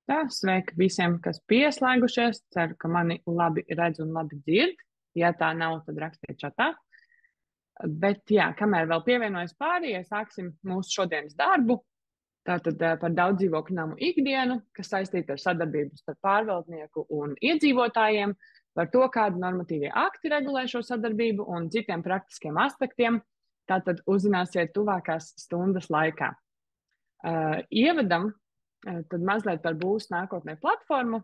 Tā, sveiki visiem, kas pieslēgušies. Ceru, ka mani labi redz un labi dzird. Ja tā nav, tad rakstiet čatā. Bet, jā, kamēr vēl pievienojas pārējie, sāksim mūsu šodienas darbu. Tātad par daudz dzīvokļu namu ikdienu, kas saistīta ar sadarbību starp pārvaldnieku un iedzīvotājiem, par to, kādi normatīvie akti regulē šo sadarbību un citiem praktiskiem aspektiem. Tātad uzzināsiet tuvākās stundas laikā. Ievadam tad mazliet par būs nākotnē platformu,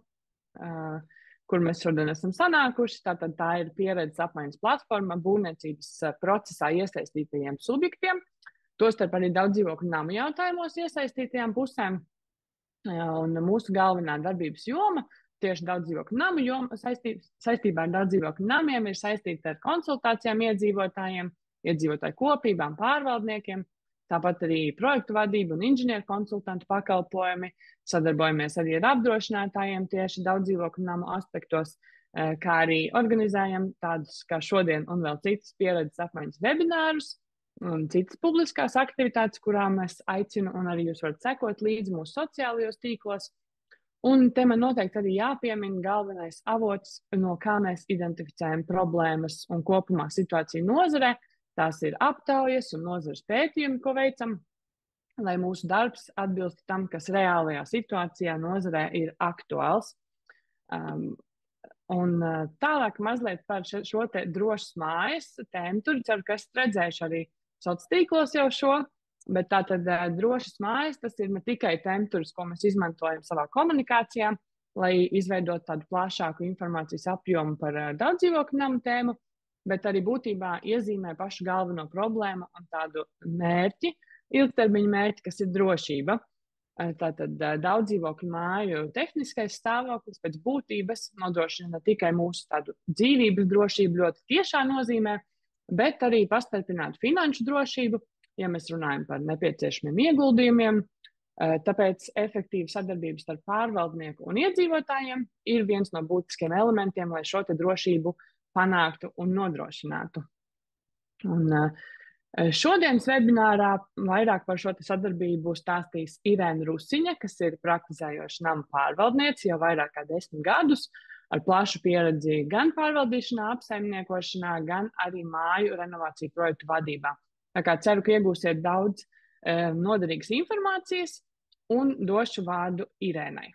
kur mēs šodien esam sanākuši. Tātad tā ir pieredzes apmaiņas platforma būvniecības procesā iesaistītajiem subjektiem, tostarp arī daudz dzīvokļu namu jautājumos iesaistītajām pusēm. Un mūsu galvenā darbības joma tieši daudz dzīvokļu namu joma saistībā ar daudz dzīvokļu namiem ir saistīta ar konsultācijām iedzīvotājiem, iedzīvotāju kopībām, pārvaldniekiem. Tāpat arī projektu vadība un inženieru konsultantu pakalpojumi. Sadarbojamies arī ar apdrošinātājiem tieši daudz dzīvokļu namu aspektos, kā arī organizējam tādus kā šodien un vēl citas pieredzes apmaiņas webinārus un citas publiskās aktivitātes, kurām es aicinu, un arī jūs varat sekot līdzi mūsu sociālajos tīklos. Un te man noteikti arī jāpiemina galvenais avots, no kā mēs identificējam problēmas un kopumā situāciju nozarē. Tās ir aptaujas un nozares pētījumi, ko veicam, lai mūsu darbs atbilst tam, kas reālajā situācijā nozarē ir aktuāls. Un tālāk mazliet par šo te drošas mājas tēmu. Ceru, ka esat redzējuši arī sociālos tīklos jau šo, bet tātad drošas mājas, tas ir ne tikai temperatūras, ko mēs izmantojam savā komunikācijā, lai izveidot tādu plašāku informācijas apjomu par daudz dzīvokļu namu tēmu, bet arī būtībā iezīmē pašu galveno problēmu un tādu mērķi, ilgtermiņa mērķi, kas ir drošība. Tātad daudz dzīvokļu māju tehniskais stāvoklis pēc būtības nodrošina ne tikai mūsu tādu dzīvības drošību ļoti tiešā nozīmē, bet arī pastarpinātu finanšu drošību, ja mēs runājam par nepieciešamiem ieguldījumiem. Tāpēc efektīva sadarbība starp pārvaldnieku un iedzīvotājiem ir viens no būtiskiem elementiem, lai šo te drošību panāktu un nodrošinātu. Un šodienas webinārā vairāk par šo sadarbību stāstīs Irēna Rusiņa, kas ir praktizējoša namu pārvaldniece jau vairāk kā 10 gadus, ar plašu pieredzi gan pārvaldīšanā, apsaimniekošanā, gan arī māju renovāciju projektu vadībā. Tā kā ceru, ka iegūsiet daudz noderīgas informācijas un došu vārdu Irēnai.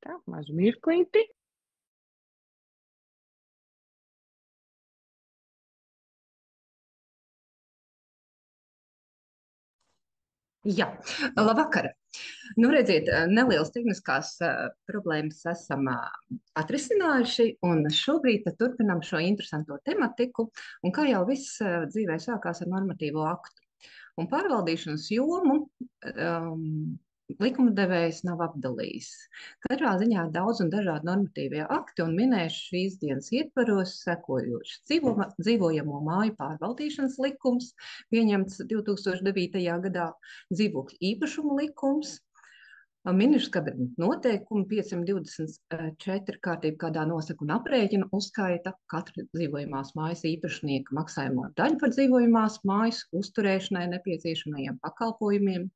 Tā, mazu mirklīti. Jā, labvakar. Nu, redziet, nelielas tehniskās problēmas esam atrisinājuši, un šobrīd turpinām šo interesanto tematiku, un kā jau viss dzīvē sākās ar normatīvo aktu. Un pārvaldīšanas jomu likumdevējs nav apdalījis. Katrā ziņā daudz un dažādi normatīvie akti, un minēšu šīs dienas ietvaros sekojoši: dzīvojamo māju pārvaldīšanas likums, pieņemts 2009. gadā, dzīvokļu īpašumu likums, Ministru kabineta noteikumi 524 kārtība, kādā nosaka un aprēķina uzskaita katra dzīvojamās mājas īpašnieka maksājumu daļu par dzīvojamās mājas uzturēšanai nepieciešamajiem pakalpojumiem.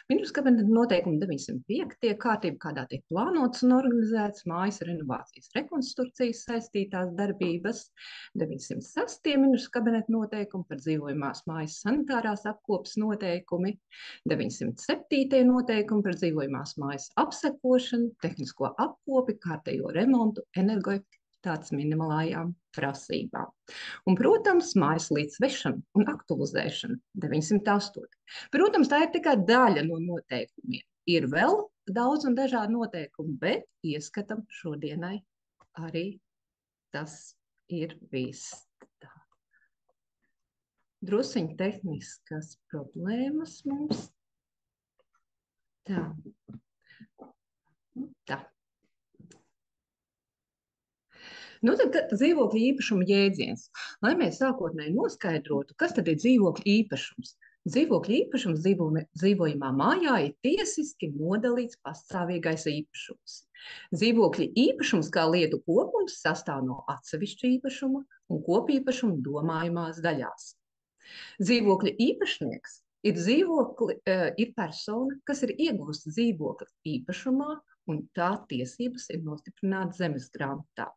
Ministru kabineta noteikumi 905 kārtība, kādā tiek plānotas un organizētas mājas renovācijas rekonstrukcijas saistītās darbības. 906 ministru kabineta noteikumi par dzīvojamās mājas sanitārās apkopas noteikumi. 907 noteikumi par dzīvojamās mājas apsekošanu, tehnisko apkopi, kārtējo remontu, energoefektivitātes minimālajām prasībām. Un, protams, mājas līdzvešana un aktualizēšana 908. Protams, tā ir tikai daļa no noteikumiem. Ir vēl daudz un dažādi noteikumi, bet ieskatam šodienai arī tas ir viss. Drusiņ tehniskas problēmas mums. Tā. Nu, tad dzīvokļa īpašuma jēdziens. Lai mēs sākotnēji noskaidrotu, kas tad ir dzīvokļa īpašums. Dzīvokļa īpašums dzīvojamā mājā ir tiesiski nodalīts pastāvīgais īpašums. Dzīvokļa īpašums kā lietu kopums sastāv no atsevišķa īpašuma un kopīpašuma domājumās daļās. Dzīvokļa īpašnieks ir persona, kas ir ieguvusi dzīvokļa īpašumā, un tā tiesības ir nostiprinātas zemes grāmatā.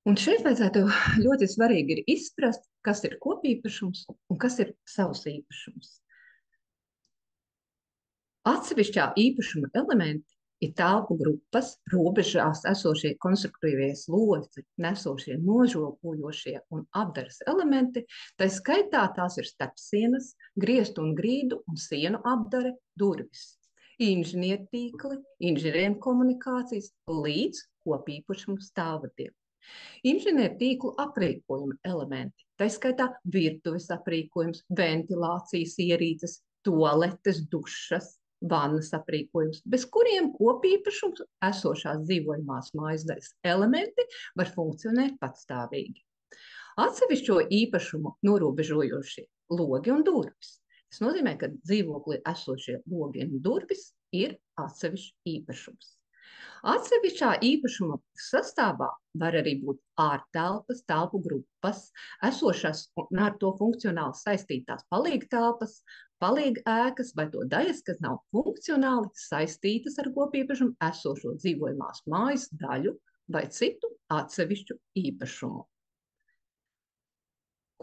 Un šeit vajadzētu ļoti svarīgi ir izprast, kas ir kopīpašums un kas ir savs īpašums. Atsevišķā īpašuma elementi ir telpu grupas, robežās esošie konstruktīvie slodzi, nesošie, nožopojošie un apdares elementi, tā skaitā tās ir starpsienas, griestu un grīdu un sienu apdare, durvis, inženiertīkli, inženierkomunikācijas līdz kopīpašumu stāvvadiem. Inženiertīklu aprīkojuma elementi, tā skaitā virtuves aprīkojums, ventilācijas ierīces, tualetes, dušas, vannas aprīkojums, bez kuriem kopīpašums esošās dzīvojamās mājas daļas elementi var funkcionēt patstāvīgi. Atsevišķo īpašumu norobežojošie logi un durvis. Tas nozīmē, ka dzīvoklī esošie logi un durvis ir atsevišķs īpašums. Atsevišķā īpašuma sastāvā var arī būt ārtelpas, telpu grupas, esošās un ar to funkcionāli saistītās palīgtelpas, palīgēkas vai to daļas, kas nav funkcionāli saistītas ar kopīpašumu esošo dzīvojamās mājas daļu vai citu atsevišķu īpašumu.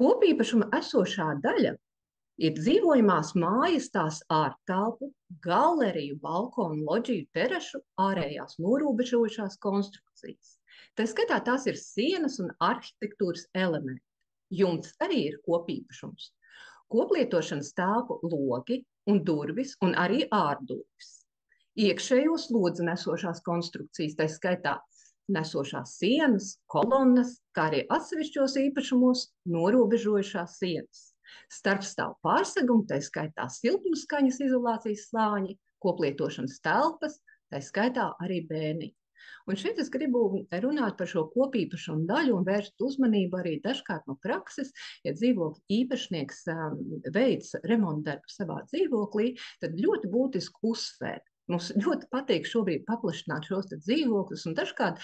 Kopīpašuma esošā daļa ir dzīvojamās mājas, tās ārtelpu, galeriju, balkonu, loģiju, terašu, ārējās norobežojošās konstrukcijas. Tā skaitā tās ir sienas un arhitektūras elementi. Jumts arī ir kopīpašums. Koplietošanas telpu logi un durvis un arī ārdurvis. Iekšējos slodzi nesošās konstrukcijas, tā skaitā nesošās sienas, kolonnas, kā arī atsevišķos īpašumos norobežojošās sienas. Starpstāv pārsegumu, tā skaitā siltumskaņas izolācijas slāņi, koplietošanas telpas, tā skaitā arī bēniņi. Un šeit es gribu runāt par šo kopīpašumu daļu un vērst uzmanību arī dažkārt no prakses, ja dzīvokļa īpašnieks veic remontdarbu savā dzīvoklī, tad ļoti būtiski uzsvērt. Mums ļoti patīk šobrīd paplašināt šos dzīvokļus un dažkārt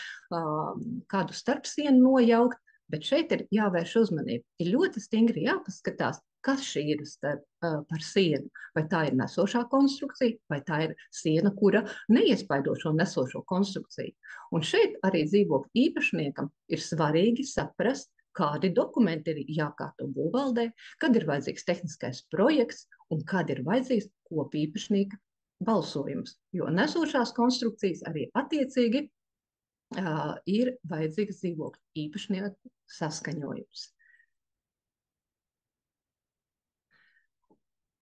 kādu starpsienu nojaukt, bet šeit ir jāvērš uzmanība. Ir ļoti stingri jāpaskatās, kas šī ir par sienu. Vai tā ir nesošā konstrukcija, vai tā ir siena, kura neiespaido šo nesošo konstrukciju. Un šeit arī dzīvokļa īpašniekam ir svarīgi saprast, kādi dokumenti ir jākārto būvvaldē, kad ir vajadzīgs tehniskais projekts un kad ir vajadzīgs kopīpašnieka balsojums. Jo nesošās konstrukcijas arī attiecīgi ir vajadzīgs dzīvokļa īpašnieku saskaņojums.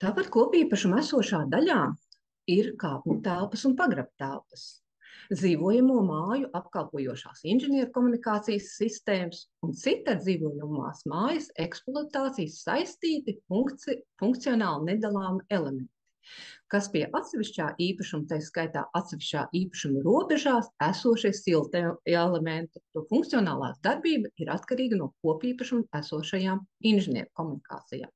Tāpat kopīpašuma esošā daļā ir kāpņu telpas un pagraba telpas, dzīvojamo māju apkalpojošās inženierkomunikācijas sistēmas un cita dzīvojamās mājas eksploatācijas saistīti funkcionāli nedalāmi elementi, kas pie atsevišķā īpašuma, tā skaitā atsevišķā īpašuma robežās esošie silti elementi. To funkcionālās darbība ir atkarīga no kopīpašuma esošajām inženierkomunikācijām.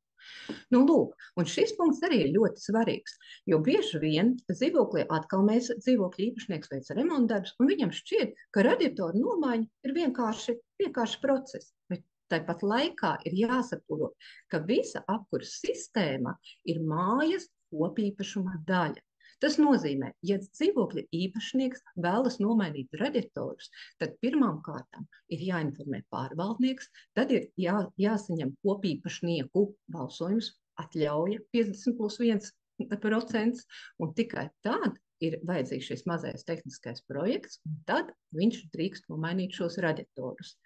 Nu, lūk, un šis punkts arī ir ļoti svarīgs, jo bieži vien dzīvoklī atkal mēs dzīvokļa īpašnieks veic remontdarbus, un viņam šķiet, ka radiatoru nomaiņa ir vienkārši process, bet tāpat laikā ir jāsaprot, ka visa apkures sistēma ir mājas kopīpašuma daļa. Tas nozīmē, ja dzīvokļa īpašnieks vēlas nomainīt radiatorus, tad pirmām kārtām ir jāinformē pārvaldnieks, tad ir jāsaņem kopīpašnieku balsojums, atļauja 50+1%, un tikai tad ir vajadzīgs šis mazais tehniskais projekts, un tad viņš drīkst nomainīt šos radiatorus.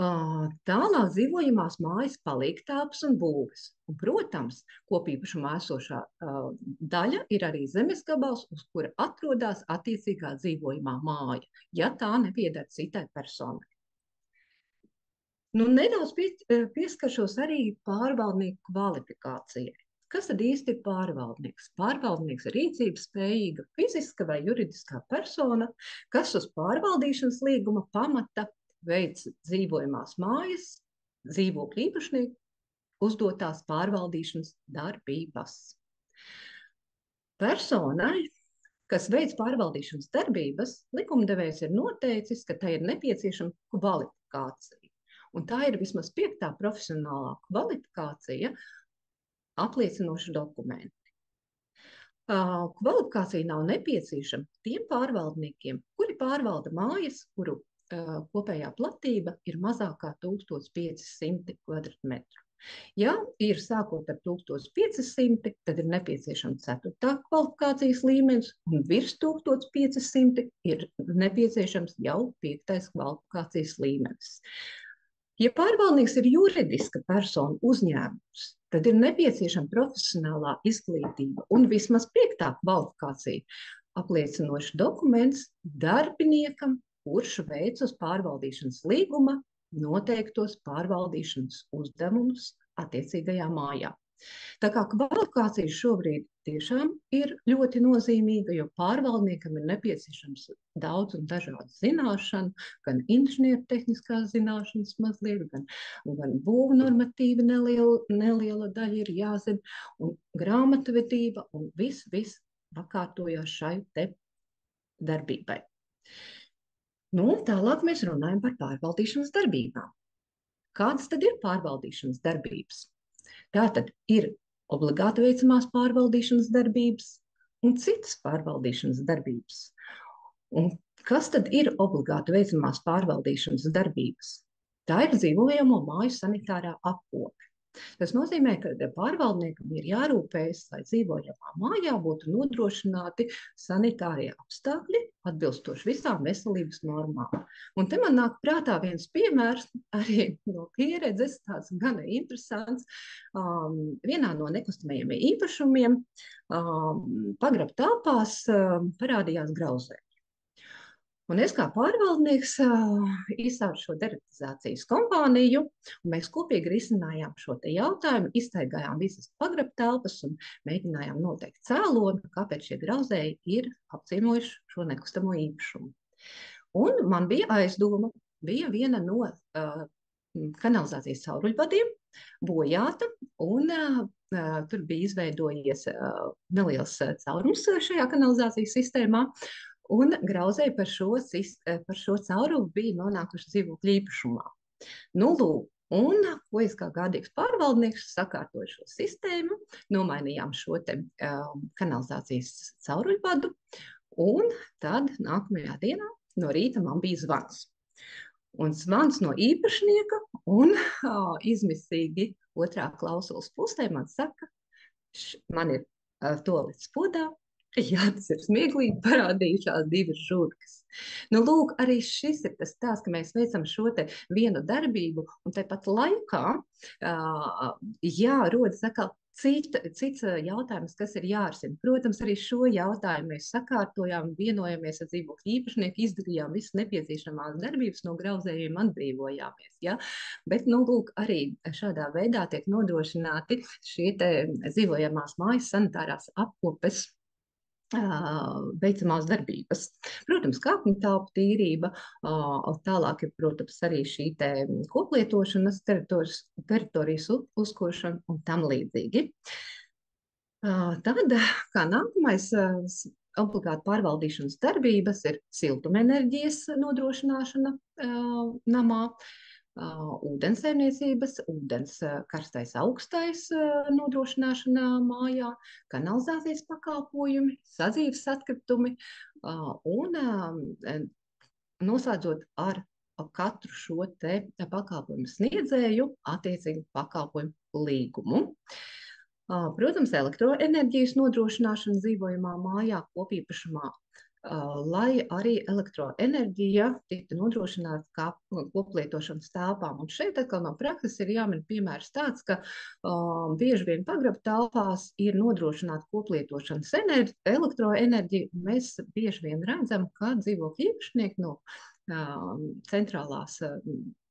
Tālāk dzīvojamās mājas palīgtelpas un būves. Un, protams, kopīpašumā esošā daļa ir arī zemes gabals, uz kura atrodas attiecīgā dzīvojamā māja, ja tā nepieder citai personai. Nu, nedaudz pieskaršos arī pārvaldnieku kvalifikācijai. Kas tad īsti ir pārvaldnieks? Pārvaldnieks ir rīcības spējīga fiziska vai juridiskā persona, kas uz pārvaldīšanas līguma pamata veic dzīvojamās mājas dzīvokļu īpašnieku uzdotās pārvaldīšanas darbības. Personai, kas veic pārvaldīšanas darbības, likumdevējs ir noteicis, ka tai ir nepieciešama kvalifikācija. Un tā ir vismaz 5. profesionālā kvalifikācija apliecinoši dokumenti. Kvalifikācija nav nepieciešama tiem pārvaldniekiem, kuri pārvalda mājas, kuru kopējā platība ir mazākā 1500 kvadratmetru. Ja ir sākot ar 1500, tad ir nepieciešama 4. kvalifikācijas līmenis, un virs 1500 ir nepieciešams jau 5. kvalifikācijas līmenis. Ja pārvaldnieks ir juridiska persona uzņēmums, tad ir nepieciešama profesionālā izglītība un vismaz 5. kvalifikācija apliecinošs dokuments darbiniekam, kurš veic uz pārvaldīšanas līguma noteiktos pārvaldīšanas uzdevumus attiecīgajā mājā. Tā kā kvalifikācija šobrīd tiešām ir ļoti nozīmīga, jo pārvaldniekam ir nepieciešams daudz un dažādu zināšanu, gan inženieru tehniskās zināšanas mazliet, gan būvu normatīva neliela daļa ir jāzina, un grāmatvedība, un viss pakārtojās šai te darbībai. Tālāk mēs runājam par pārvaldīšanas darbībām. Kādas tad ir pārvaldīšanas darbības? Tātad ir obligāti veicamās pārvaldīšanas darbības un citas pārvaldīšanas darbības. Un kas tad ir obligāti veicamās pārvaldīšanas darbības? Tā ir dzīvojamo māju sanitārā apkope. Tas nozīmē, ka pārvaldniekam ir jārūpējas, lai dzīvojamā mājā būtu nodrošināti sanitārie apstākļi atbilstoši visām veselības normām. Un te man nāk prātā viens piemērs arī no pieredzes, tāds gana interesants. Vienā no nekustamajiem īpašumiem pagrab telpās parādījās grauzēji. Un es kā pārvaldnieks izsaucu šo deratizācijas kompāniju, un mēs kopīgi risinājām šo te jautājumu, iztaigājām visas pagrabtelpas un mēģinājām noteikt cēloni, kāpēc šie grauzēji ir apciemojuši šo nekustamo īpašumu. Un man bija aizdoma, bija viena no kanalizācijas cauruļvadiem bojāta, un tur bija izveidojies neliels caurums šajā kanalizācijas sistēmā, un grauzēji par šo caurumu bija nonākuši dzīvokļu īpašumā. Lūk, un ko es kā gādīgs pārvaldnieks sakārtoju šo sistēmu, nomainījām šo te kanalizācijas cauruļvadu, un tad nākamajā dienā no rīta man bija zvans. Un zvans no īpašnieka, un izmisīgi otrā klausulas pusē man saka, man ir toalets podā, jā, tas ir smieklīgi, parādījušās 2 žurkas. Lūk, arī šis ir tas stāsts, ka mēs veicam šo te vienu darbību, un tāpat laikā, rodas atkal cits jautājums, kas ir jārisina. Protams, arī šo jautājumu mēs sakārtojām, vienojamies ar dzīvokļu īpašnieku, izdarījām visas nepieciešamās darbības, no grauzējiem atbrīvojāmies. Ja? Bet, lūk, arī šādā veidā tiek nodrošināti šie te dzīvojamās mājas sanitārās apkopes veicamās darbības. Protams, kāpņu telpu tīrība, tālāk ir, protams, arī šī te koplietošanas teritorijas uzkošana un tam līdzīgi. Tad, kā nākamais obligāti pārvaldīšanas darbības ir siltumenerģijas nodrošināšana namā, ūdensaimniecības, ūdens karstais augstais nodrošināšana mājā, kanalizācijas pakalpojumi, sadzīves atkritumi un noslēdzot ar katru šo te pakalpojumu sniedzēju attiecīgu pakalpojumu līgumu. Protams, elektroenerģijas nodrošināšana dzīvojamā mājā kopīpašumā, lai arī elektroenerģija tiktu nodrošināta kā koplietošanas telpām. Un šeit atkal no prakses ir jāmin piemērs tāds, ka bieži vien pagraba telpās ir nodrošināta koplietošanas elektroenerģija. Mēs bieži vien redzam, ka dzīvokļu īpašnieki no centrālās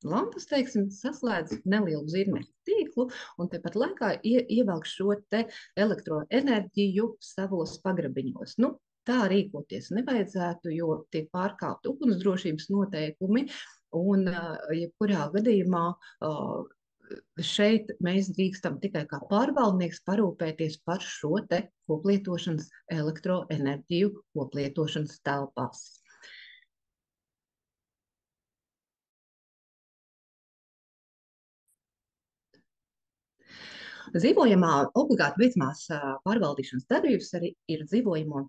lampas, teiksim, saslēdz nelielu zirnekļu tīklu un tepat laikā ievelk šo te elektroenerģiju savos pagrabiņos. Tā rīkoties nevajadzētu, jo tiek pārkāpti ugunsdrošības noteikumi, un jebkurā gadījumā šeit mēs drīkstam tikai kā pārvaldnieks parūpēties par šo te koplietošanas elektroenerģiju koplietošanas telpās. Dzīvojamā obligāti veicamās pārvaldīšanas darbības arī ir dzīvojamo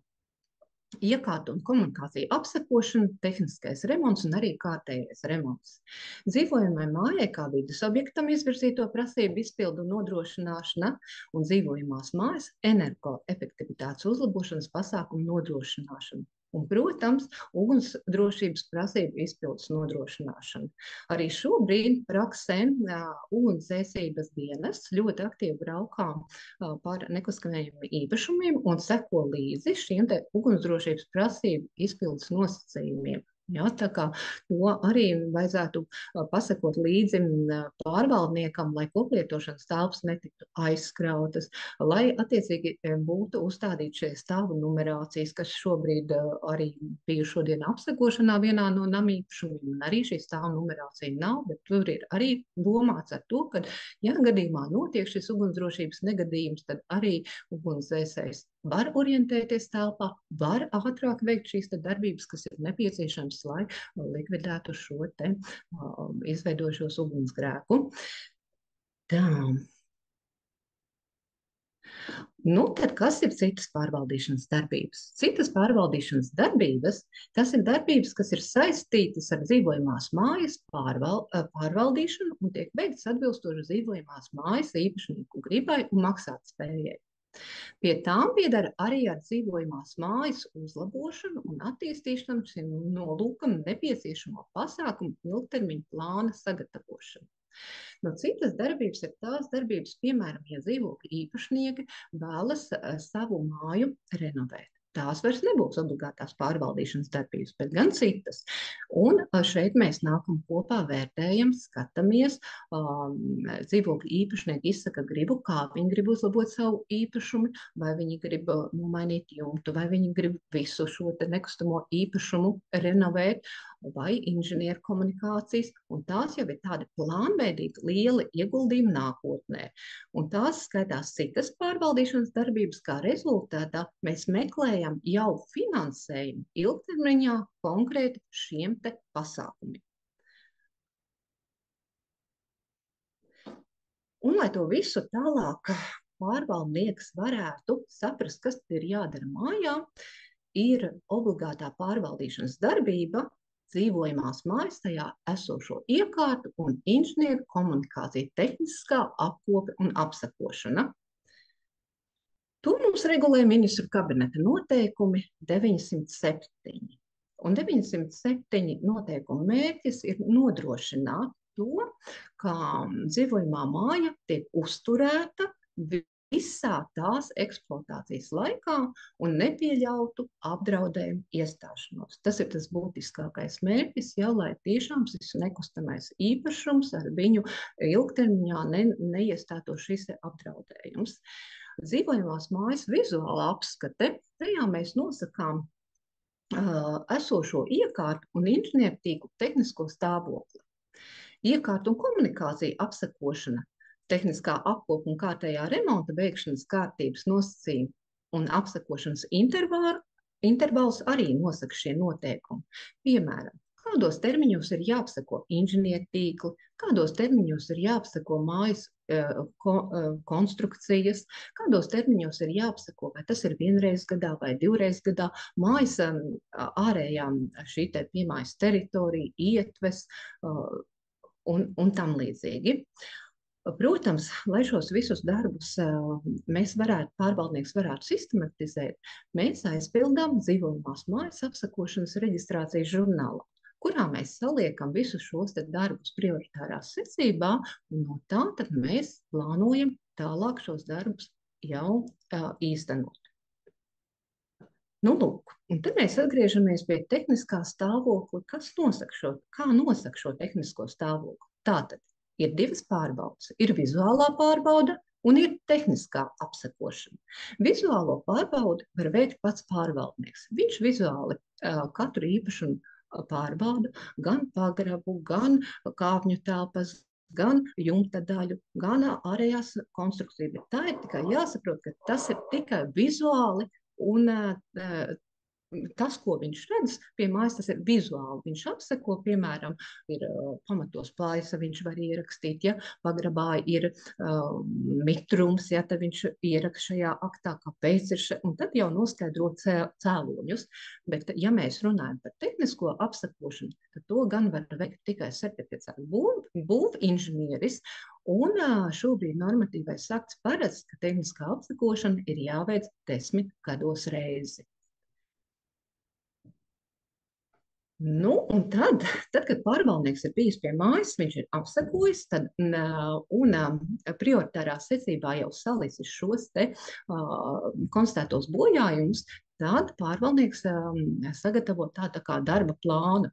iekārtu un komunikāciju apsekošana, tehniskais remonts un arī kārtējais remonts. Dzīvojamai mājai kā vides objektam izvirzīto prasību izpildu un nodrošināšana un dzīvojamās mājas energoefektivitātes uzlabošanas pasākumu nodrošināšana. Un, protams, ugunsdrošības prasību izpildes nodrošināšana. Arī šobrīd praksē ugunsdzēsības dienests ļoti aktīvi braukām par nekustamajiem īpašumiem un seko līdzi šiem te ugunsdrošības prasību izpildes nosacījumiem. Ja, tā kā to arī vajadzētu pasakot līdzi pārvaldniekam, lai koplietošanas telpas netiktu aizskrautas, lai attiecīgi būtu uzstādīti šie stāvu numerācijas, kas šobrīd arī bija šodien apsekošanā vienā no namīpašumiem, un arī šī stāvu numerācija nav, bet tur ir arī domāts ar to, ka, ja gadījumā notiek šis ugunsdrošības negadījums, tad arī ugunsdzēsējs var orientēties telpā, var ātrāk veikt šīs darbības, kas ir nepieciešams, lai likvidētu šo te izveidošos ugunsgrēku. Tā. Nu, tad kas ir citas pārvaldīšanas darbības? Citas pārvaldīšanas darbības, tas ir darbības, kas ir saistītas ar dzīvojamās mājas pārvaldīšanu un tiek veikts atbilstoši dzīvojamās mājas īpašnieku gribai un maksātspējai. Pie tām piedara arī ar dzīvojamās mājas uzlabošanu un attīstīšanu šim nolūkam nepieciešamo pasākumu ilgtermiņa plāna sagatavošanu. No citas darbības ir tās darbības, piemēram, ja dzīvokļu īpašnieki vēlas savu māju renovēt. Tās vairs nebūs obligātās pārvaldīšanas darbības, bet gan citas. Un šeit mēs nākam kopā, vērtējam, skatāmies, dzīvokļu īpašnieki izsaka gribu, kā viņi grib uzlabot savu īpašumu, vai viņi grib nomainīt jumtu, vai viņi grib visu šo te nekustamo īpašumu renovēt, vai inženieru komunikācijas, un tās jau ir tādi plānveidīgi lieli ieguldījumi nākotnē. Un tās skaitās citas pārvaldīšanas darbības, kā rezultātā mēs meklējam jau finansējumu ilgtermiņā konkrēti šiem te pasākumiem. Un, lai to visu tālāk pārvaldnieks varētu saprast, kas ir jādara mājā, ir obligātā pārvaldīšanas darbība, dzīvojamās mājas tajā esošo iekārtu un inženieru komunikāciju tehniskā apkope un apsekošana. To mums regulē ministru kabineta noteikumi 907. Un 907 noteikumu mērķis ir nodrošināt to, ka dzīvojamā māja tiek uzturēta visā tās eksploatācijas laikā un nepieļautu apdraudējumu iestāšanos. Tas ir tas būtiskākais mērķis, jau lai tiešām šis nekustamais īpašums ar viņu ilgtermiņā neiestāto šis apdraudējums. Dzīvojamās mājas vizuāla apskate, tajā mēs nosakām esošo iekārtu un inženieru tīklu tehnisko stāvokli. Iekārtu un komunikāciju apsekošana, tehniskā apkopa un kārtējā remonta veikšanas kārtības nosacījumi un apsekošanas intervāls arī nosaka šie noteikumi. Piemēram, kādos termiņos ir jāapseko inženieru tīkli, kādos termiņos ir jāapseko mājas konstrukcijas, kādos termiņos ir jāapseko, vai tas ir vienreiz gadā vai divreiz gadā, mājas ārējām šī te piemājas teritorija, ietves un tam līdzīgi. Protams, lai šos visus darbus pārvaldnieks varētu sistematizēt, mēs aizpildām dzīvojamās mājas apsekošanas reģistrācijas žurnālā, kurā mēs saliekam visus šos darbus prioritārā secībā, un no tā tad mēs plānojam tālāk šos darbus jau īstenot. Nu, lūk, un tad mēs atgriežamies pie tehniskā stāvokļa, kā nosaka šo tehnisko stāvokli. Tātad ir divas pārbaudes. Ir vizuālā pārbauda un ir tehniskā apsekošana. Vizuālo pārbaudi var veikt pats pārvaldnieks. Viņš vizuāli katru īpašumu pārbauda gan pagrabu, gan kāpņu telpas, gan jumta daļu, gan ārējās konstrukcijas. Bet tā ir tikai jāsaprot, ka tas ir tikai vizuāli un tas, ko viņš redz pie mājas, tas ir vizuāli. Viņš apseko, piemēram, ir pamatos plaisa, viņš var ierakstīt, ja pagrabā ir mitrums, ja tad viņš ieraksta šajā aktā, kāpēc ir un tad jau noskaidro cēloņus. Bet, ja mēs runājam par tehnisko apsakošanu, tad to gan var veikt tikai certificēts būvinženieris. Un šobrīd normatīvais akts paredz, ka tehniskā apsakošana ir jāveic 10 gados reizi. Nu, un tad, kad pārvaldnieks ir bijis pie mājas, viņš ir apsekojis, tad un prioritārā secībā jau salicis šos te konstatētos bojājumus, tad pārvaldnieks sagatavo tādu kā darba plānu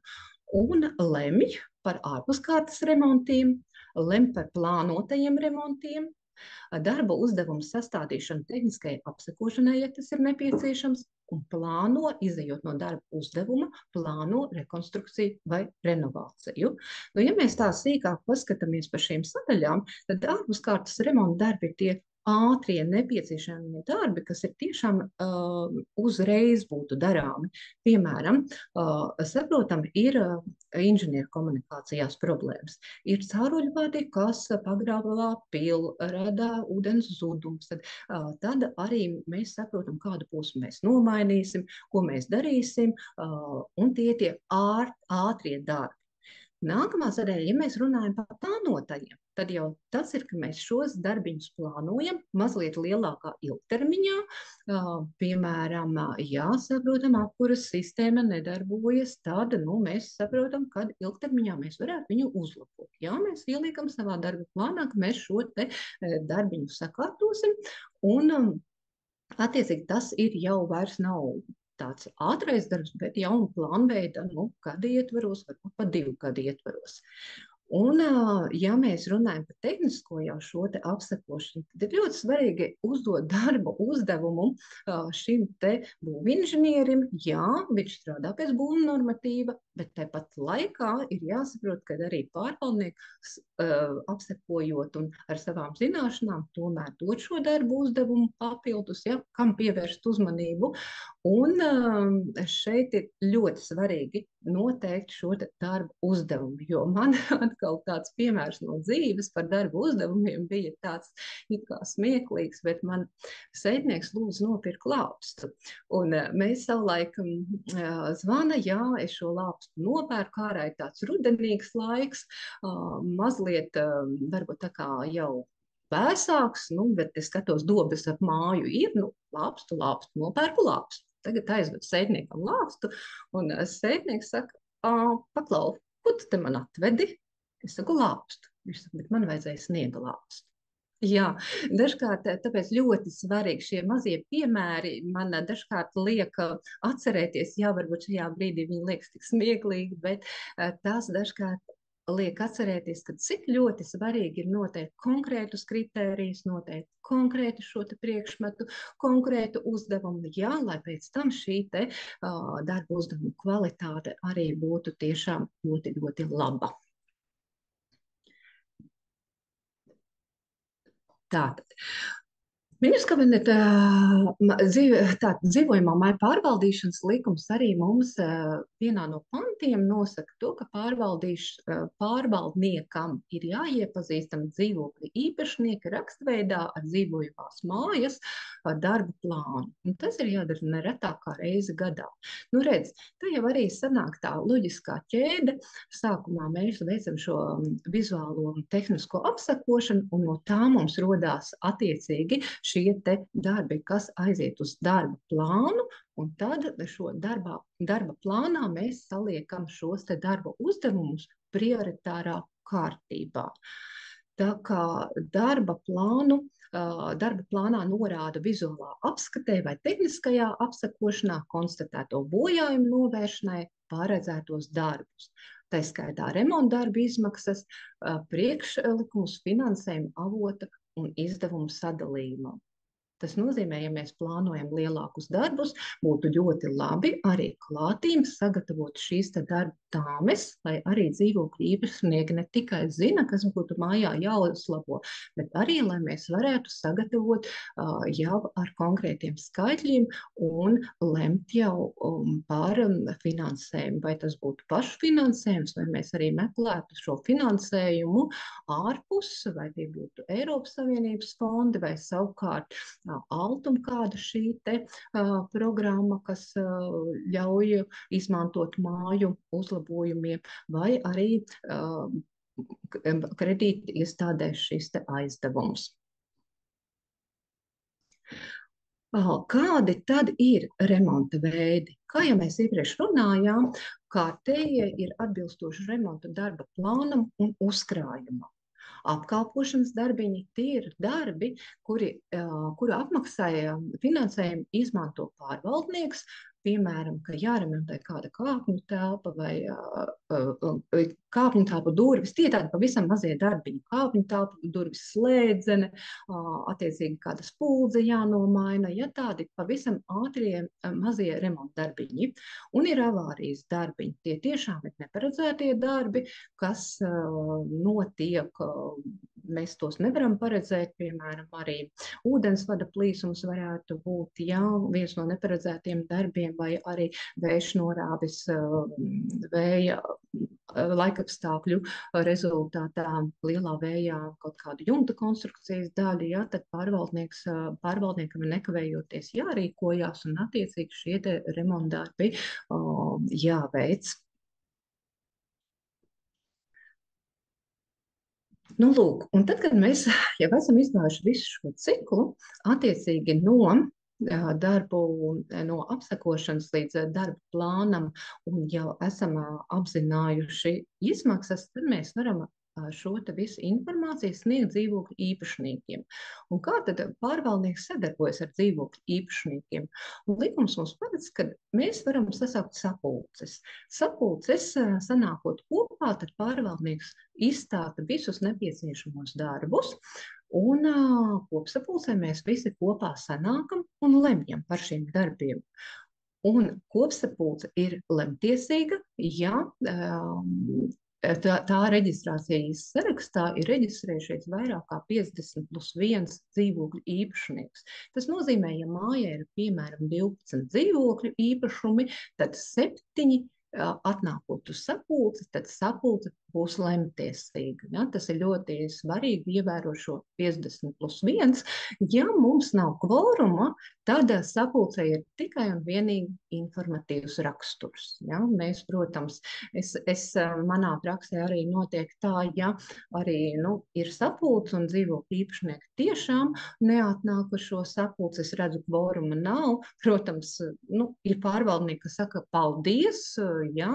un lemj par ārpuskārtas remontiem, lemj par plānotajiem remontiem, darba uzdevumu sastādīšanu tehniskajai apsekošanai, ja tas ir nepieciešams, un plāno, izejot no darba uzdevuma, plāno rekonstrukciju vai renovāciju. Nu, ja mēs tā sīkāk paskatāmies par šīm sadaļām, tad ārpuskārtas remonta darbi ir tie ātrie nepieciešami darbi, kas ir tiešām uzreiz būtu darāmi. Piemēram, saprotam, ir inženieru komunikācijās problēmas. Ir cauruļvadi, kas pagrabā pilu, rada ūdens zudums. Tad arī mēs saprotam, kādu posmu mēs nomainīsim, ko mēs darīsim, un tie ātrie darbi. Nākamā sadaļa, ja mēs runājam par plānotajiem, tad jau tas ir, ka mēs šos darbiņus plānojam mazliet lielākā ilgtermiņā. Piemēram, ja saprotam, apkuras sistēma nedarbojas, tad mēs saprotam, kad ilgtermiņā mēs varētu viņu uzlabot. Jā, mēs ieliekam savā darba plānā, ka mēs šo te darbiņu sakārtosim, un attiecīgi tas ir jau vairs nav tāds ātrais darbs, bet jaunu plānveida, gadu ietvaros, varbūt pat 2 gadu ietvaros. Un, ja mēs runājam par tehnisko jau šo te apsekošanu, tad ir ļoti svarīgi uzdot darba uzdevumu šim te būvinženierim. Jā, viņš strādā pēc būvniecības normatīva, bet tāpat laikā ir jāsaprot, ka arī pārvaldnieks apsekojot un ar savām zināšanām tomēr dot šo darbu uzdevumu papildus, ja, kam pievērst uzmanību. Un šeit ir ļoti svarīgi noteikt šo darbu uzdevumu, jo man atkal tāds piemērs no dzīves par darbu uzdevumiem bija tāds it kā smieklīgs, bet man sētnieks lūdzu nopirkt lāpstu. Un mēs savulaik zvana, jā, es šo lāpstu nopērku, ārā ir tāds rudenīgs laiks, mazliet varbūt tā kā jau vēsāks, bet es skatos, dobes ap māju ir, lāpstu, nopērku lāpstu. Tagad aizvedu sētniekam lāpstu, un sētnieks saka, paklau, ko tu te man atvedi? Es saku, lāpstu. Viņš saka, bet man vajadzēja sniega lāpstu. Jā, dažkārt tāpēc ļoti svarīgi šie mazie piemēri man dažkārt liek atcerēties, jā, varbūt šajā brīdī viņi liekas tik smieklīgi, bet tās dažkārt liek atcerēties, ka cik ļoti svarīgi ir noteikt konkrētus kritērijus, noteikt konkrētu šo te priekšmetu, konkrētu uzdevumu, jā, lai pēc tam šī te darba uzdevuma kvalitāte arī būtu tiešām ļoti, ļoti laba. Tātad. Ministrs kabineta dzīvojamā māju pārvaldīšanas likums arī mums vienā no pantiem nosaka to, ka pārvaldniekam ir jāiepazīstam dzīvokļa īpašnieka rakstveidā ar dzīvojamās mājas darba plānu. Un tas ir jādara neretāk kā reizi gadā. Nu redz, tā jau arī sanāk tā loģiskā ķēde. Sākumā mēs veicam šo vizuālo un tehnisko apsakošanu, un no tā mums rodās attiecīgi šie te darbi, kas aiziet uz darba plānu, un tad šo darba plānā mēs saliekam šos te darba uzdevumus prioritārā kārtībā. Tā kā darba plānā norāda vizuālā apskatē vai tehniskajā apsakošanā konstatēto bojājumu novēršanai paredzētos darbus. Tā skaitā remonta darba izmaksas, priekšlikumus finansējuma avota un izdevumu sadalījumam. Tas nozīmē, ja mēs plānojam lielākus darbus, būtu ļoti labi arī klātīm sagatavot šīs darba tāmes, lai arī dzīvokļu īpašnieki ne tikai zina, kas būtu mājā jāuzlabo, bet arī, lai mēs varētu sagatavot jau ar konkrētiem skaitļiem un lemt jau par finansējumu. Vai tas būtu pašfinansējums, vai mēs arī meklētu šo finansējumu ārpus, vai tie būtu Eiropas Savienības fondi, vai savukārt Altum kāda šī programma, kas ļauj izmantot māju uzlabojumiem, vai arī kredīti iestādēs šīs aizdevums. Kādi tad ir remonta veidi? Kā jau mēs iepriekš runājām, kārtējie ir atbilstoši remonta darba plānam un uzkrājumam. Apkalpošanas darbiņi tie ir darbi, kuru apmaksāja finansējumu izmanto pārvaldnieks, piemēram, ka jāremontē kāda kāpņu telpa vai kāpņu telpu durvis. Tie tādi pavisam mazie darbiņi. Kāpņu telpa, durvis slēdzene, attiecīgi kāda spuldze jānomaina, ja tādi pavisam ātrie mazie remonta darbiņi. Un ir avārijas darbiņi. Tie tiešām ir neparedzētie darbi, kas notiek, mēs tos nevaram paredzēt, piemēram, arī ūdensvada plīsums varētu būt, jā, viens no neparedzētiem darbiem, vai arī vējš norāvis vēja laikapstākļu rezultātā lielā vējā kaut kādu jumta konstrukcijas daļu, jā, tad pārvaldniekam ir nekavējoties jārīkojās un attiecīgi šie remontdarbi jāveic. Nu, lūk, un tad, kad mēs jau esam izgājuši visu šo ciklu, attiecīgi no darbu, no apsekošanas līdz darba plānam un jau esam apzinājuši izmaksas, tad mēs varam šo visu informāciju sniegt dzīvokļu īpašniekiem. Un kā tad pārvaldnieks sadarbojas ar dzīvokļu īpašniekiem? Un likums mums paredz, ka mēs varam sasaukt sapulces. Sapulces sanākot kopā, tad pārvaldnieks izstāsta visus nepieciešamos darbus, un kopsapulcē mēs visi kopā sanākam un lemjam par šiem darbiem. Un kopsapulce ir lemtiesīga, ja tā reģistrācijas sarakstā ir reģistrējušies vairāk kā 50+1 dzīvokļu īpašnieks. Tas nozīmē, ja mājā ir piemēram 12 dzīvokļu īpašumi, tad 7 atnākot uz sapulci, tad sapulce būs lemtiesīga. Ja? Tas ir ļoti svarīgi ievērot šo 50+1. Ja mums nav kvoruma, tad sapulcē ir tikai un vienīgi informatīvs raksturs. Ja? Mēs, protams, manā praksē arī notiek tā, ja arī ir sapulce un dzīvokļu īpašnieki tiešām neatnāk uz šo sapulci, es redzu, kvoruma nav. Protams, ir pārvaldnieki, kas saka paldies, ja,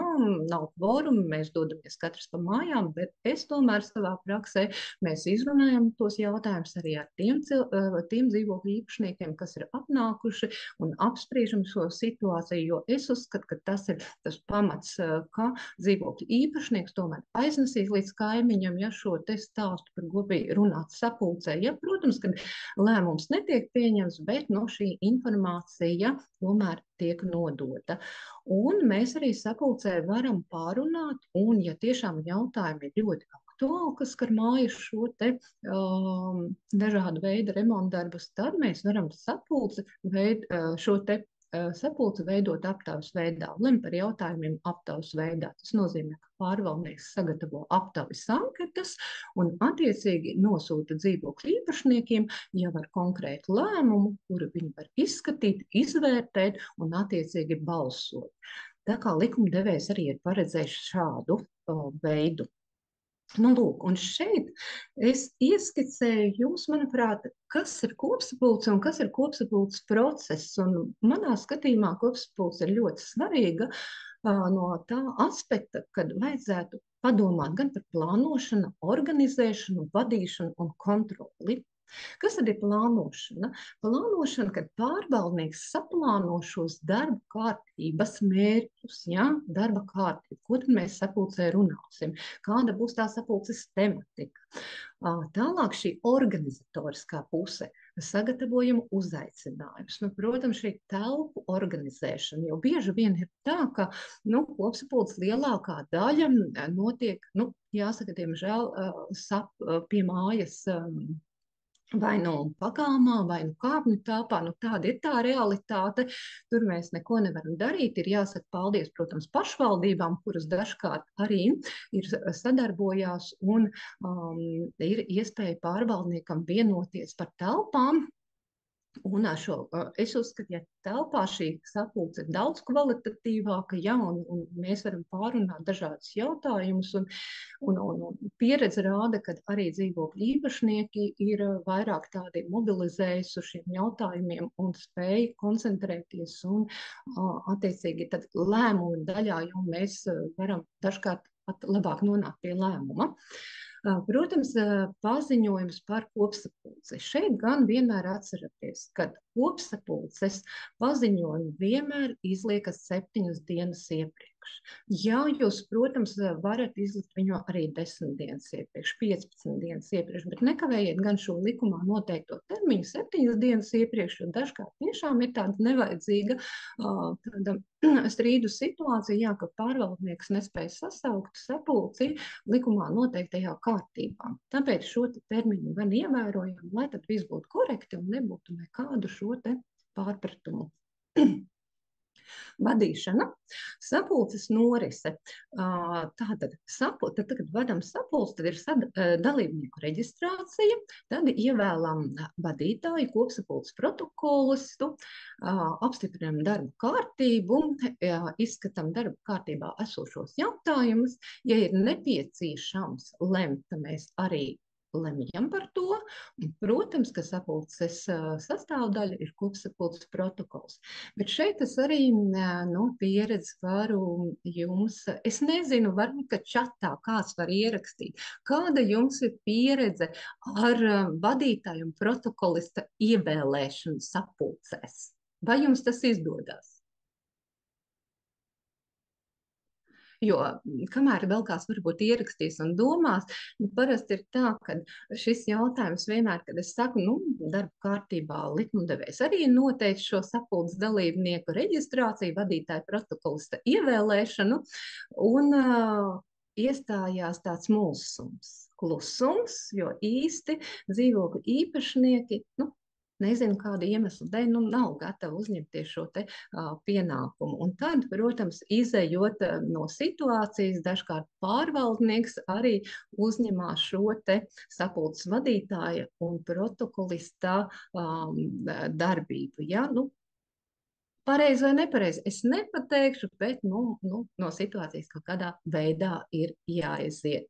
nav kvoruma, mēs dodamies katrs pa mājām, bet es tomēr savā praksē mēs izrunājam tos jautājumus arī ar tiem dzīvokļu īpašniekiem, kas ir atnākuši un apspriežam šo situāciju, jo es uzskatu, ka tas ir tas pamats, ka dzīvokļu īpašnieks tomēr aiznesīs līdz kaimiņam, ja šo te stāstu par ko bija runāts sapulcē. Ja, protams, ka lēmums netiek pieņems, bet šī informācija tomēr tiek nodota. Un mēs arī sapulcē varam pārunāt, un ja tiešām jautājumi ir ļoti aktuāli, kas skar mājas šo te dažādu veidu remontdarbus, tad mēs varam šo te sapulci veidot aptaujas veidā, lemt par jautājumiem aptaujas veidā. Tas nozīmē, ka pārvaldnieks sagatavo aptaujas anketas un attiecīgi nosūta dzīvokļu īpašniekiem jau ar konkrētu lēmumu, kuru viņi var izskatīt, izvērtēt un attiecīgi balsot. Tā kā likumdevējs arī ir paredzējis šādu veidu. Lūk, un šeit es ieskicēju jums, manuprāt, kas ir kopsapulce un kas ir kopsapulces process. Un manā skatījumā kopsapulce ir ļoti svarīga no tā aspekta, kad vajadzētu padomāt gan par plānošanu, organizēšanu, vadīšanu un kontroli. Kas tad ir plānošana? Plānošana, kad pārvaldnieks saplāno šos darba kārtības mērķus, ja? Darba kārtību, ko tad mēs sapulcē runāsim, kāda būs tā sapulces tematika. Tālāk šī organizatoriskā puse. Sagatavojam uzaicinājumus. Nu, protams, šī telpu organizēšana, jo bieži vien ir tā, ka kopsapulces lielākā daļa notiek, jāsaka, diemžēl, pie mājas vai pagalmā, vai kāpņu telpā. Tāda ir tā realitāte. Tur mēs neko nevaram darīt. Ir jāsaka paldies, protams, pašvaldībām, kuras dažkārt arī ir sadarbojās un ir iespēja pārvaldniekam vienoties par telpām. Un es uzskatu, ja telpā šī sapulce ir daudz kvalitatīvāka, un mēs varam pārunāt dažādus jautājumus, un pieredze rāda, ka arī dzīvokļu īpašnieki ir vairāk tādi mobilizējuši uz šiem jautājumiem un spēj koncentrēties un attiecīgi tad lēmumu daļā, jo mēs varam dažkārt pat labāk nonākt pie lēmuma. Protams, paziņojums par kopsapulci. Šeit gan vienmēr atceraties, ka kopsapulces paziņojumi vienmēr izliekas 7 dienas iepriekš. Jā, jūs, protams, varat izlikt viņu arī 10 dienas iepriekš, 15 dienas iepriekš, bet nekavējiet gan šo likumā noteikto termiņu 7 dienas iepriekš, jo dažkārt tiešām ir tāda nevajadzīga tāda strīdu situācija, jā, ka pārvaldnieks nespēja sasaukt sapulci likumā noteiktajā kārtībā. Tāpēc šo termiņu gan ievērojam, lai tad viss būtu korekti un nebūtu nekādu šo pārpratumu. Vadīšana, sapulces norise. Tātad, kad vadam sapulci, tad ir dalībnieku reģistrācija, tad ievēlam vadītāju, kopsapulces protokolistu, apstiprinām darbu kārtību, izskatām darba kārtībā esošos jautājumus. Ja ir nepieciešams lemt, tad mēs arī lemjam par to, un, protams, ka sapulces sastāvdaļa ir kopsapulces protokols. Bet šeit es arī pieredzi varu jums, es nezinu, varbūt, ka čatā kāds var ierakstīt, kāda jums ir pieredze ar vadītāju un protokolista ievēlēšanu sapulcēs? Vai jums tas izdodas? Jo kamēr vēl kāds varbūt ierakstīs un domās, parasti ir tā, ka šis jautājums vienmēr, kad es saku, darba kārtībā likumdevējs arī noteica šo sapulces dalībnieku reģistrāciju, vadītāju protokolista ievēlēšanu, un iestājās tāds klusums, jo īsti dzīvokļu īpašnieki, nezinu, kāda iemesla dēļ, nav gatavi uzņemties šo pienākumu. Un tad, protams, izejot no situācijas, dažkārt pārvaldnieks arī uzņemās šo sapulces vadītāja un protokolista darbību. Ja? Pareizi vai nepareizi, es nepateikšu, bet no situācijas kaut kādā veidā ir jāiziet.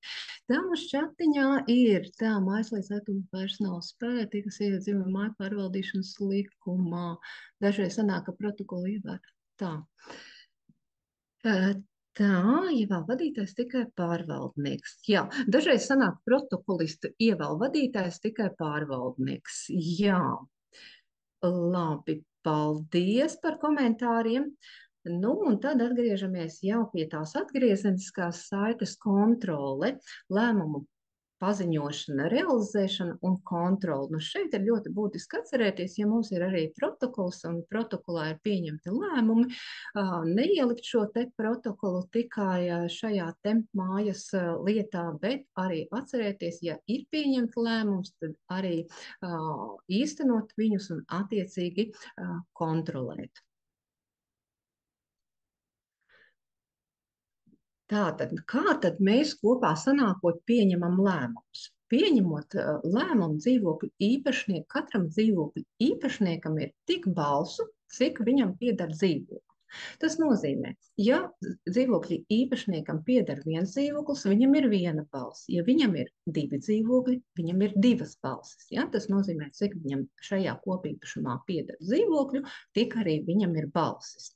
Tā mums čatiņā ir tā mājaslīdzētuma vairs nav spēja, tie, kas ir dzimuma māju pārvaldīšanas likumā. Dažreiz sanāk, ka protokolu ievērt. Tā, ievēl vadītājs tikai pārvaldnieks. Jā, dažreiz sanāk protokolistu ievēl vadītājs tikai pārvaldnieks. Jā, labi. Paldies par komentāriem. Un tad atgriežamies jau pie tās atgriezeniskās saites kontrole, lēmumu paziņošana, realizēšana un kontrole. Šeit ir ļoti būtiski atcerēties, ja mums ir arī protokols un protokolā ir pieņemti lēmumi, neielikt šo protokolu tikai šajā mājas lietā, bet arī atcerēties, ja ir pieņemti lēmums, tad arī īstenot viņus un attiecīgi kontrolēt. Tātad, kā tad mēs kopā sanākot pieņemam lēmumus? Pieņemot lēmumu dzīvokļu īpašnieku, katram dzīvokļu īpašniekam ir tik balsu, cik viņam pieder dzīvokļu. Tas nozīmē, ja dzīvokļu īpašniekam pieder viens dzīvoklis, viņam ir viena balss. Ja viņam ir 2 dzīvokļi, viņam ir 2 balsis. Ja? Tas nozīmē, cik viņam šajā kopīpašumā pieder dzīvokļu, tik arī viņam ir balsis.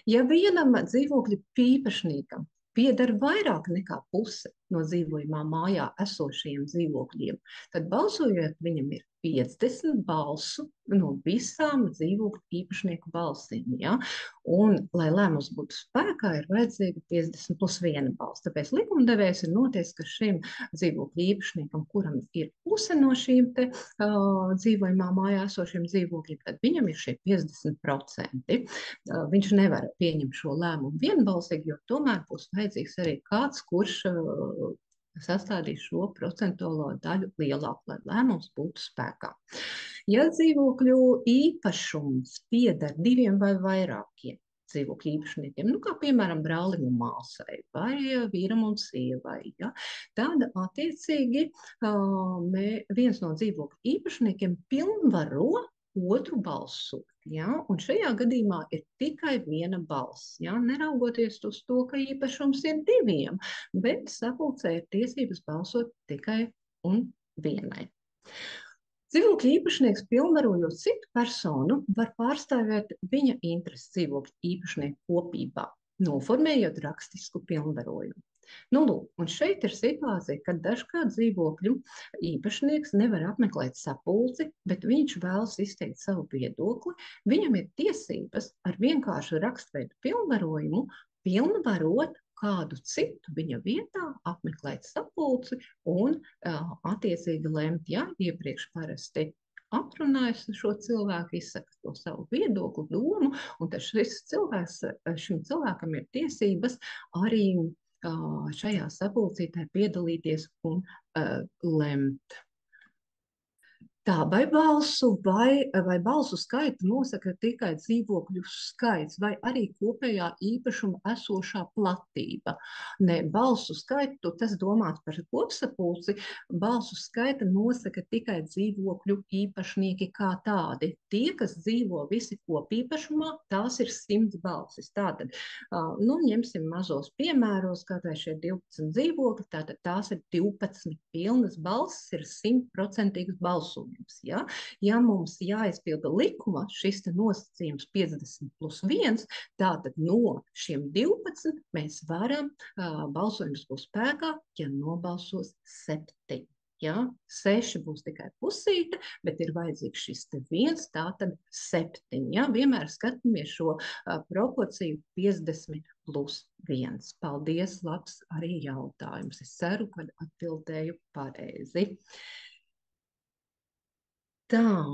Ja vienam dzīvokļu īpašniekam pieder vairāk nekā puse, no dzīvojamā mājā esošajiem dzīvokļiem, tad balsojot viņam ir 50 balsu no visām dzīvokļu īpašnieku balsīm. Ja? Un, lai lēmums būtu spēkā, ir vajadzīga 50 plus 1 balss. Tāpēc likumdevējs ir noteicis, ka šim dzīvokļu īpašniekam, kuram ir puse no šīm te dzīvojamā mājā esošiem dzīvokļiem, tad viņam ir šie 50%. Viņš nevar pieņemt šo lēmumu vienbalsīgi, jo tomēr būs vajadzīgs arī kāds, kurš sastādīs šo procentuālo daļu lielāku, lai lēmums būtu spēkā. Ja dzīvokļu īpašums pieder 2 vai vairākiem dzīvokļu īpašniekiem, nu, kā piemēram brālim un māsai vai vīram un sievai, ja, tad attiecīgi viens no dzīvokļu īpašniekiem pilnvaro otru balsot. Ja? Un šajā gadījumā ir tikai 1 balss, ja? Neraugoties uz to, ka īpašums ir 2, bet sapulcē ir tiesības balsot tikai un 1. Dzīvokļu īpašnieks, pilnvarojot citu personu, var pārstāvēt viņa intereses dzīvokļu īpašnieku kopībā, noformējot rakstisku pilnvarojumu. Nu, lūk, un šeit ir situācija, kad dažkārt dzīvokļu īpašnieks nevar apmeklēt sapulci, bet viņš vēlas izteikt savu viedokli. Viņam ir tiesības ar vienkāršu rakstveidu pilnvarojumu pilnvarot kādu citu viņa vietā, apmeklēt sapulci un attiecīgi lemt, ja iepriekš parasti aprunājas šo cilvēku, izsaka to savu viedokli, domu, un tad šim cilvēkam ir tiesības arī šajā sapulcītē piedalīties un lemt. Tā, vai balsu skaitu nosaka tikai dzīvokļu skaits, vai arī kopējā īpašuma esošā platība? Ne, balsu skaitu, tas domāts par kopsapulci, balsu skaita nosaka tikai dzīvokļu īpašnieki kā tādi. Tie, kas dzīvo visi kopīpašumā, tās ir 100 balsis. Tātad, nu, ņemsim mazos piemēros, kā tā šie 12 dzīvokļi, tātad tās ir 12 pilnas balsis, ir 100% balsojums. Ja mums jāizpilda likuma šis nosacījums 50 plus 1, tātad no šiem 12 mēs varam, balsojums būs spēkā, ja nobalsos 7. Ja? 6 būs tikai pusīte, bet ir vajadzīgs šis 1, tātad 7. Ja? Vienmēr skatāmies šo proporciju 50 plus 1. Paldies, labs arī jautājums. Es ceru, ka atbildēju pareizi. Tā,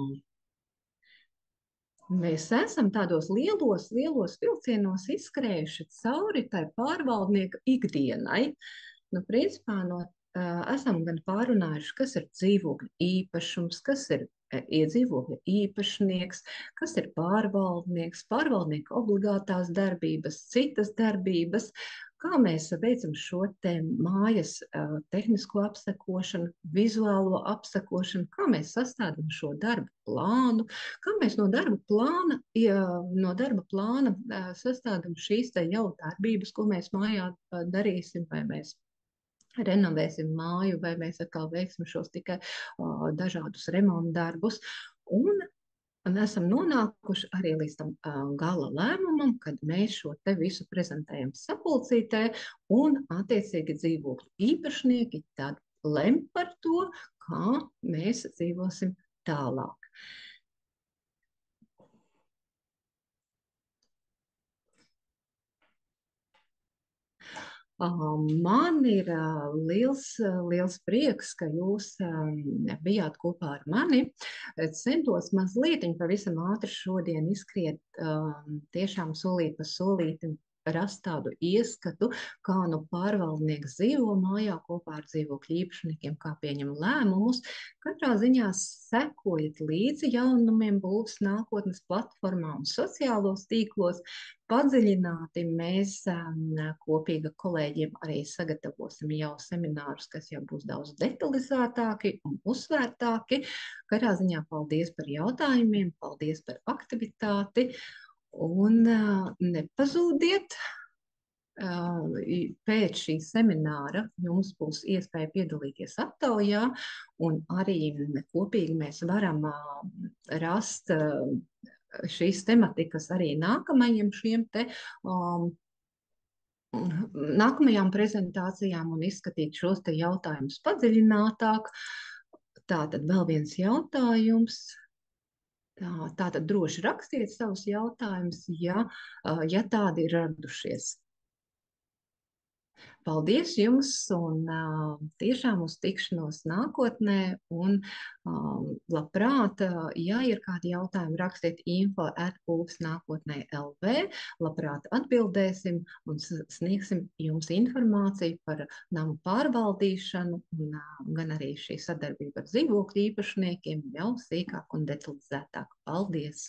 mēs esam tādos lielos vilcienos izskrējuši cauri tai pārvaldnieka ikdienai. Nu, principā esam gan pārunājuši, kas ir dzīvokļu īpašums, kas ir iedzīvokļa īpašnieks, kas ir pārvaldnieks, pārvaldnieka obligātās darbības, citas darbības, kā mēs veicam šo te mājas tehnisko apsekošanu, vizuālo apsekošanu, kā mēs sastādām šo darba plānu, kā mēs no darba plāna sastādām šīs te jau darbības, ko mēs mājā darīsim, vai mēs renovēsim māju, vai mēs atkal veiksim šos tikai dažādus remontu darbus. Un esam nonākuši arī līdz tam gala lēmumam, kad mēs šo te visu prezentējam sapulcītē, un attiecīgi dzīvokļu īpašnieki tad lem par to, kā mēs dzīvosim tālāk. Man ir liels prieks, ka jūs bijāt kopā ar mani. Centos mazlietiņ pavisam ātri šodien izskriet, tiešām solīt pa solītim rast tādu ieskatu, kā nu pārvaldnieks dzīvo mājā kopā ar dzīvokļu īpašniekiem, kā pieņem lēmumus. Katrā ziņā sekojiet līdzi jaunumiem būs nākotnes platformā un sociālos tīklos. Padziļināti mēs kopīgi kolēģiem arī sagatavosim jau seminārus, kas jau būs daudz detalizētāki un uzsvērtāki. Katrā ziņā paldies par jautājumiem, paldies par aktivitāti un nepazūdiet. Pēc šī semināra jums būs iespēja piedalīties aptaujā, un arī kopīgi mēs varam rast šīs tematikas arī nākamajiem šiem te nākamajām prezentācijām un izskatīt šos te jautājumus padziļinātāk. Tātad vēl viens jautājums. Tātad droši rakstiet savus jautājumus, ja tādi ir radušies. Paldies jums un tiešām uz tikšanos nākotnē un labprāt, ja ir kādi jautājumi, rakstiet info@pulksnākotnē.lv, labprāt atbildēsim un sniegsim jums informāciju par namu pārvaldīšanu un gan arī šī sadarbība ar dzīvokļu īpašniekiem jau sīkāk un detalizētāk. Paldies!